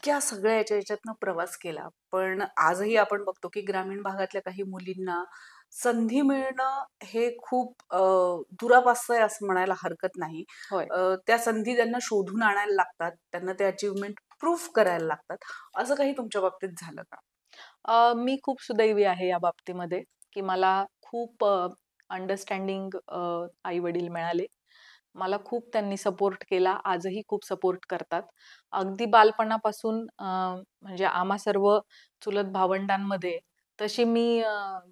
इतक्या सगळ्या याच्यातनं प्रवास केला. पण आजही आपण बघतो, की ग्रामीण भागातल्या काही मुलींना संधी मिळणं हे खूप दुरापास्त आहे असं म्हणायला हरकत नाही. होय. त्या संधी त्यांना शोधून आणायला लागतात. त्यांना ते अचीव्हमेंट प्रूफ करायला लागतात. असं काही तुमच्या बाबतीत झालं का? मी खूप सुदैवी आहे या बाबतीमध्ये, की मला खूप अंडरस्टँडिंग आई-वडील मिळाले. मला खूप त्यांनी सपोर्ट केला. आजही खूप सपोर्ट करतात. अगदी बालपणापासून म्हणजे आम्हा सर्व चुलत भावंडांमध्ये तशी मी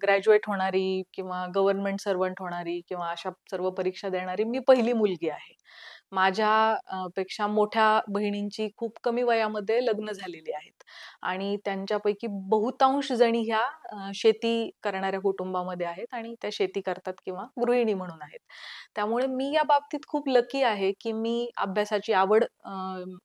ग्रॅज्युएट होणारी किंवा गव्हर्नमेंट सर्व्हंट होणारी किंवा अशा सर्व परीक्षा देणारी मी पहिली मुलगी आहे. माझ्या पेक्षा मोठ्या बहिणींची खूप कमी वयामध्ये लग्न झालेली आहेत आणि त्यांच्यापैकी बहुतांश जणी ह्या शेती करणाऱ्या कुटुंबामध्ये आहेत आणि त्या शेती करतात किंवा गृहिणी म्हणून आहेत. त्यामुळे मी या बाबतीत खूप लकी आहे, की मी अभ्यासाची आवड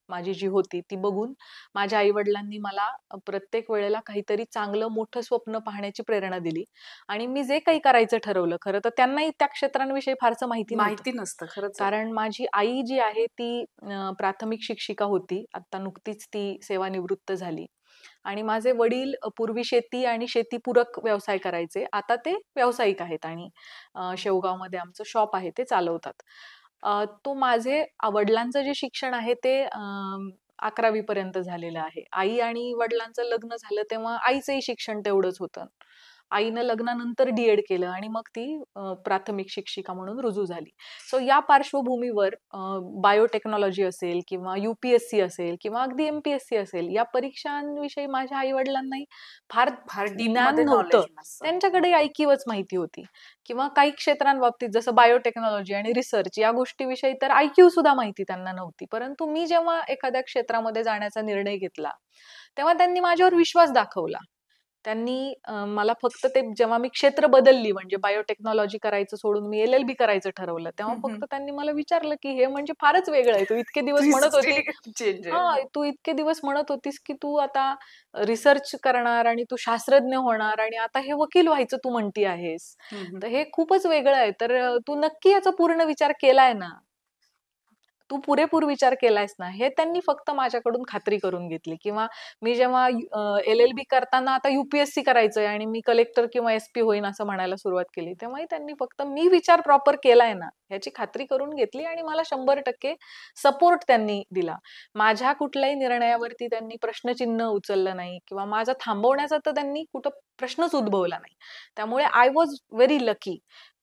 माझी जी होती ती बघून माझ्या आई-वडिलांनी मला प्रत्येक वेळेला काहीतरी चांगलं मोठं स्वप्न पाहण्याची प्रेरणा दिली आणि मी जे काही करायचं ठरवलं, खरं तर त्यांनाही त्या क्षेत्रांविषयी फारसं माहिती नव्हतं. माहिती नसतं. खरंच आहे. कारण माझी आई जी आहे ती प्राथमिक शिक्षिका होती. आता नुकतीच ती सेवानिवृत्त झाली. आणि माझे वडील पूर्वी शेती आणि शेतीपूरक व्यवसाय करायचे. आता ते व्यावसायिक आहेत आणि शेवगावमध्ये आमचं शॉप आहे ते चालवतात. तो माझे वडिलांचं जे शिक्षण आहे ते 11वी पर्यंत झालेलं आहे. आई आणि वडिलांचं लग्न झालं तेव्हा आईचंही शिक्षण तेवढंच होतं. आईनं लग्नानंतर डी-एड केलं आणि मग ती प्राथमिक शिक्षिका म्हणून रुजू झाली. सो या पार्श्वभूमीवर बायोटेक्नॉलॉजी असेल किंवा यू-पी-एस-सी असेल किंवा अगदी एम-पी-एस-सी असेल, या परीक्षांविषयी माझ्या आई-वडिलांनाही फार फार ज्ञान डीपमध्ये नव्हतं. नॉलेज नसतं. त्यांच्याकडे ऐकीवच माहिती होती किंवा काही क्षेत्रांबाबतीत जसं बायोटेक्नॉलॉजी आणि रिसर्च या गोष्टीविषयी तर आयक्यू सुद्धा माहिती त्यांना नव्हती. परंतु मी जेव्हा एखाद्या क्षेत्रामध्ये जाण्याचा निर्णय घेतला, तेव्हा त्यांनी माझ्यावर विश्वास दाखवला. त्यांनी मला फक्त ते जेव्हा मी क्षेत्र बदलली म्हणजे बायोटेक्नॉलॉजी करायचं सोडून मी एल-एल-बी करायचं ठरवलं, तेव्हा हं, हं. फक्त त्यांनी मला विचारलं, की "हे म्हणजे फारच वेगळं आहे. तू इतके दिवस म्हणत 360 होती." डिग्री चेंज आहे. हां, "तू इतके दिवस म्हणत होतीस, की तू आता रिसर्च करणार आणि तू शास्त्रज्ञ होणार आणि आता हे वकील व्हायचं तू म्हणती आहेस. हं, हं. तर हे खूपच वेगळं आहे. तर तू नक्की याचा पूर्ण विचार केलाय ना?" तू पुरेपूर विचार केलायस ना, हे त्यांनी फक्त माझ्याकडून खात्री करून घेतली किंवा मी जेव्हा एल-एल-बी करताना आता यू-पी-एस-सी करायचंय आणि मी कलेक्टर किंवा एस-पी होईन असं म्हणायला सुरुवात केली. तेव्हाही त्यांनी फक्त मी विचार प्रॉपर केलाय ना, ह्याची खात्री करून घेतली आणि मला 100% सपोर्ट त्यांनी दिला. माझ्या कुठल्याही निर्णयावरती त्यांनी प्रश्नचिन्ह उचललं नाही किंवा माझा थांबवण्याचा तर त्यांनी कुठं प्रश्नच उद्भवला नाही. त्यामुळे आय वॉज व्हेरी लकी.